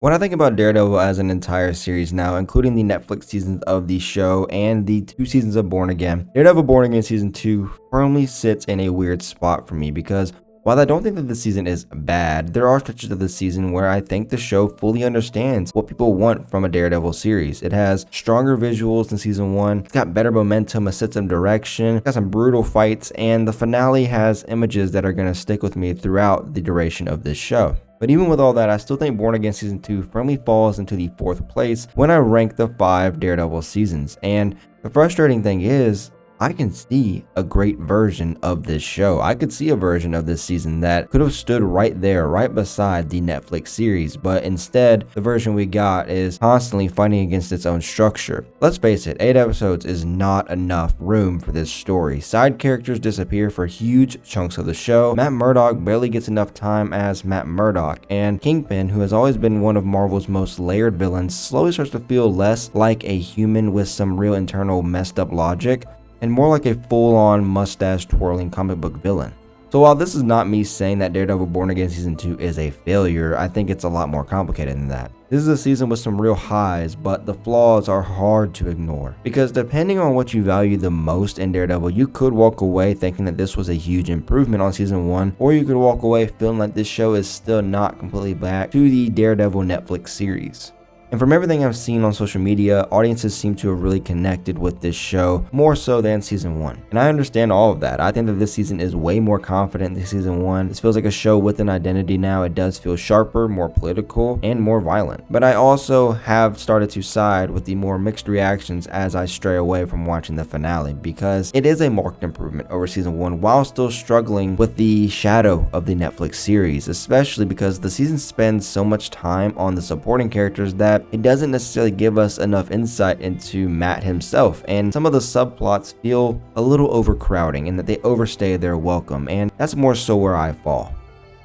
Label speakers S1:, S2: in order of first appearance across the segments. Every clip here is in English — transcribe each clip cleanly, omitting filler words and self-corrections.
S1: When I think about Daredevil as an entire series now, including the Netflix seasons of the show and the 2 seasons of Born Again, Daredevil Born Again Season 2 firmly sits in a weird spot for me because while I don't think that the season is bad, there are stretches of the season where I think the show fully understands what people want from a Daredevil series. It has stronger visuals than Season 1, it's got better momentum, a sense of direction, it's got some brutal fights, and the finale has images that are going to stick with me throughout the duration of this show. But even with all that, I still think Born Again Season 2 firmly falls into the 4th place when I rank the 5 Daredevil seasons. And the frustrating thing is, I can see a great version of this show. I could see a version of this season that could have stood right there, right beside the Netflix series, but instead, the version we got is constantly fighting against its own structure. Let's face it, 8 episodes is not enough room for this story. Side characters disappear for huge chunks of the show. Matt Murdock barely gets enough time as Matt Murdock, and Kingpin, who has always been one of Marvel's most layered villains, slowly starts to feel less like a human with some real internal messed up logic, and more like a full-on mustache-twirling comic book villain. So while this is not me saying that Daredevil Born Again Season 2 is a failure, I think it's a lot more complicated than that. This is a season with some real highs, but the flaws are hard to ignore. Because depending on what you value the most in Daredevil, you could walk away thinking that this was a huge improvement on Season 1, or you could walk away feeling like this show is still not completely back to the Daredevil Netflix series. And from everything I've seen on social media, audiences seem to have really connected with this show more so than Season 1. And I understand all of that. I think that this season is way more confident than Season 1. This feels like a show with an identity now. It does feel sharper, more political, and more violent. But I also have started to side with the more mixed reactions as I stray away from watching the finale, because it is a marked improvement over Season 1 while still struggling with the shadow of the Netflix series, especially because the season spends so much time on the supporting characters that it doesn't necessarily give us enough insight into Matt himself, and some of the subplots feel a little overcrowding and that they overstay their welcome, and that's more so where I fall.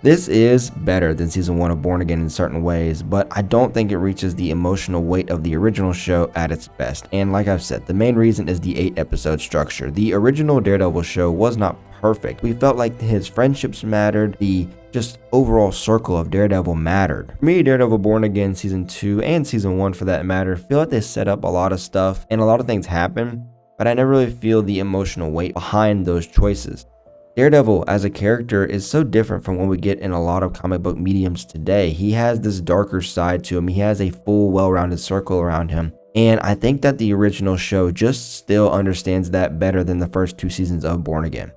S1: This is better than Season 1 of Born Again in certain ways, but I don't think it reaches the emotional weight of the original show at its best. And like I've said, the main reason is the 8-episode structure. The original Daredevil show was not perfect. We felt like his friendships mattered, the just overall circle of Daredevil mattered. For me, Daredevil Born Again Season 2 and Season 1 for that matter feel like they set up a lot of stuff and a lot of things happen, but I never really feel the emotional weight behind those choices. Daredevil as a character is so different from what we get in a lot of comic book mediums today. He has this darker side to him. He has a full, well-rounded circle around him. And I think that the original show just still understands that better than the first 2 seasons of Born Again.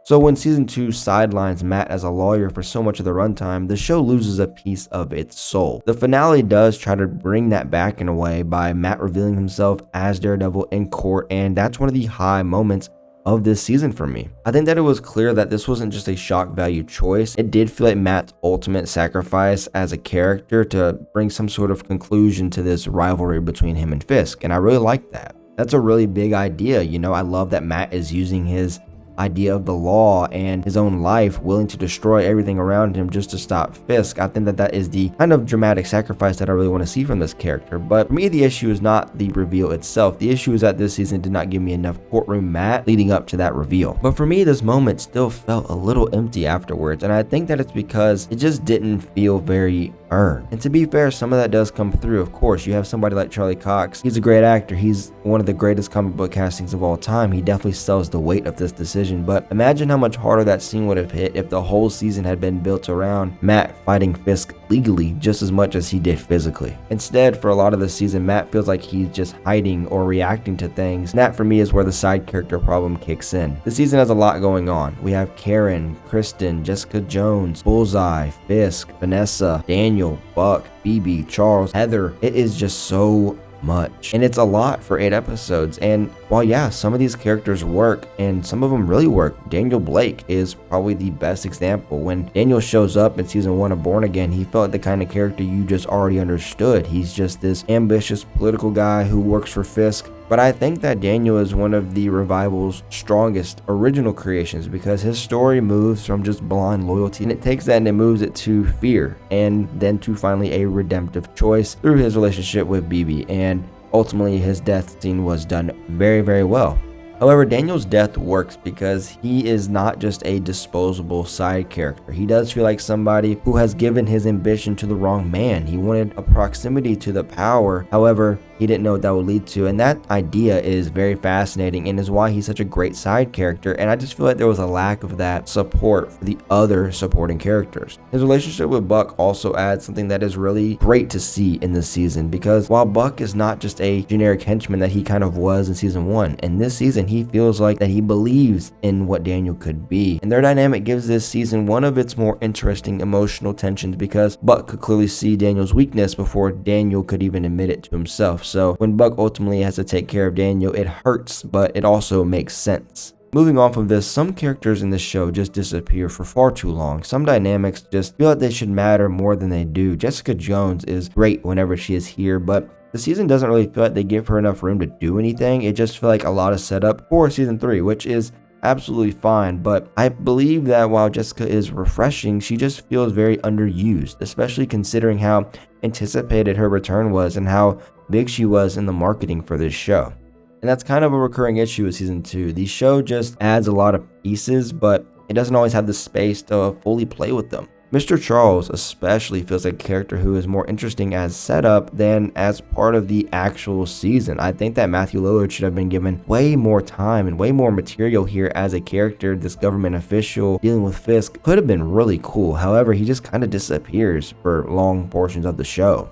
S1: So when Season 2 sidelines Matt as a lawyer for so much of the runtime, the show loses a piece of its soul. The finale does try to bring that back in a way by Matt revealing himself as Daredevil in court, and that's one of the high moments of this season for me. I think that it was clear that this wasn't just a shock value choice. It did feel like Matt's ultimate sacrifice as a character to bring some sort of conclusion to this rivalry between him and Fisk, and I really like that. That's a really big idea, you know. I love that Matt is using his idea of the law and his own life, willing to destroy everything around him just to stop Fisk. I think that that is the kind of dramatic sacrifice that I really want to see from this character. But for me, the issue is not the reveal itself. The issue is that this season did not give me enough courtroom Matt leading up to that reveal. But for me, this moment still felt a little empty afterwards, and I think that it's because it just didn't feel very earned. And to be fair, some of that does come through. Of course, you have somebody like Charlie Cox. He's a great actor. He's one of the greatest comic book castings of all time. He definitely sells the weight of this decision. But imagine how much harder that scene would have hit if the whole season had been built around Matt fighting Fisk legally just as much as he did physically. Instead, for a lot of the season, Matt feels like he's just hiding or reacting to things. And that for me is where the side character problem kicks in. The season has a lot going on. We have Karen, Kristen, Jessica Jones, Bullseye, Fisk, Vanessa, Daniel, Buck, Phoebe, Charles, Heather. It is just so much, and it's a lot for 8 episodes. And while yeah, some of these characters work and some of them really work, Daniel Blake is probably the best example. When Daniel shows up in Season 1 of Born Again, he felt like the kind of character you just already understood. He's just this ambitious political guy who works for Fisk. But I think that Daniel is one of the revival's strongest original creations because his story moves from just blind loyalty, and it takes that and it moves it to fear, and then to finally a redemptive choice through his relationship with BB. And ultimately his death scene was done very, very well. However, Daniel's death works because he is not just a disposable side character. He does feel like somebody who has given his ambition to the wrong man. He wanted a proximity to the power. However, he didn't know what that would lead to. And that idea is very fascinating and is why he's such a great side character. And I just feel like there was a lack of that support for the other supporting characters. His relationship with Buck also adds something that is really great to see in this season, because while Buck is not just a generic henchman that he kind of was in season 1, in this season he feels like that he believes in what Daniel could be. And their dynamic gives this season one of its more interesting emotional tensions, because Buck could clearly see Daniel's weakness before Daniel could even admit it to himself. So when Buck ultimately has to take care of Daniel, it hurts, but it also makes sense. Moving off of this, some characters in this show just disappear for far too long. Some dynamics just feel like they should matter more than they do. Jessica Jones is great whenever she is here, but the season doesn't really feel like they give her enough room to do anything. It just feels like a lot of setup for season 3, which is absolutely fine. But I believe that while Jessica is refreshing, she just feels very underused, especially considering how anticipated her return was and how big she was in the marketing for this show. And that's kind of a recurring issue with season 2. The show just adds a lot of pieces, but it doesn't always have the space to fully play with them. Mr. Charles especially feels like a character who is more interesting as setup than as part of the actual season. I think that Matthew Lillard should have been given way more time and way more material here as a character. This government official dealing with Fisk could have been really cool. However, he just kind of disappears for long portions of the show.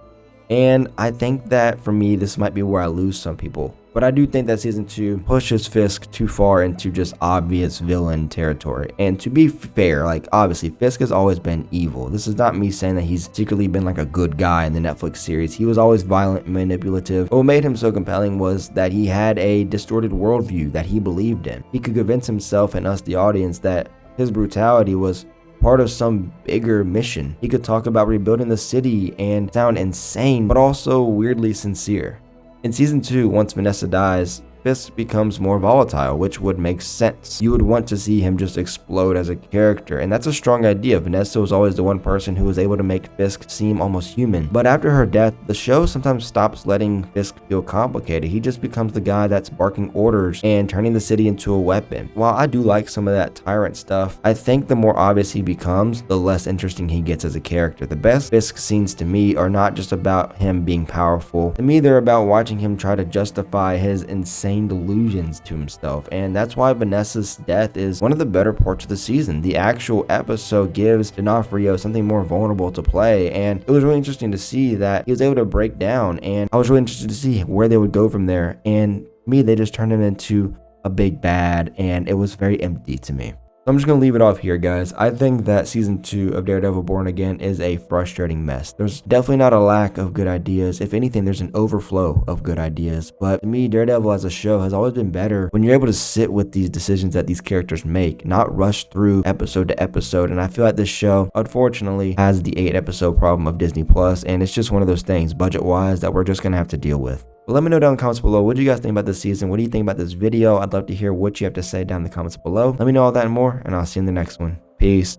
S1: And I think that for me, this might be where I lose some people. But I do think that season 2 pushes Fisk too far into just obvious villain territory. And to be fair, like obviously Fisk has always been evil. This is not me saying that he's secretly been like a good guy in the Netflix series. He was always violent and manipulative. But what made him so compelling was that he had a distorted worldview that he believed in. He could convince himself and us, the audience, that his brutality was part of some bigger mission. He could talk about rebuilding the city and sound insane, but also weirdly sincere. In season 2, once Vanessa dies, Fisk becomes more volatile, which would make sense. You would want to see him just explode as a character, and that's a strong idea. Vanessa was always the one person who was able to make Fisk seem almost human. But after her death, the show sometimes stops letting Fisk feel complicated. He just becomes the guy that's barking orders and turning the city into a weapon. While I do like some of that tyrant stuff, I think the more obvious he becomes, the less interesting he gets as a character. The best Fisk scenes to me are not just about him being powerful. To me, they're about watching him try to justify his insane delusions to himself, and that's why Vanessa's death is one of the better parts of the season. The actual episode gives D'Onofrio something more vulnerable to play, and it was really interesting to see that he was able to break down, and I was really interested to see where they would go from there. And to me, they just turned him into a big bad, and it was very empty to me. So I'm just going to leave it off here, guys. I think that season 2 of Daredevil Born Again is a frustrating mess. There's definitely not a lack of good ideas. If anything, there's an overflow of good ideas. But to me, Daredevil as a show has always been better when you're able to sit with these decisions that these characters make, not rush through episode to episode. And I feel like this show, unfortunately, has the 8-episode problem of Disney Plus, and it's just one of those things, budget-wise, that we're just going to have to deal with. But let me know down in the comments below, what do you guys think about this season? What do you think about this video? I'd love to hear what you have to say down in the comments below. Let me know all that and more, and I'll see you in the next one. Peace.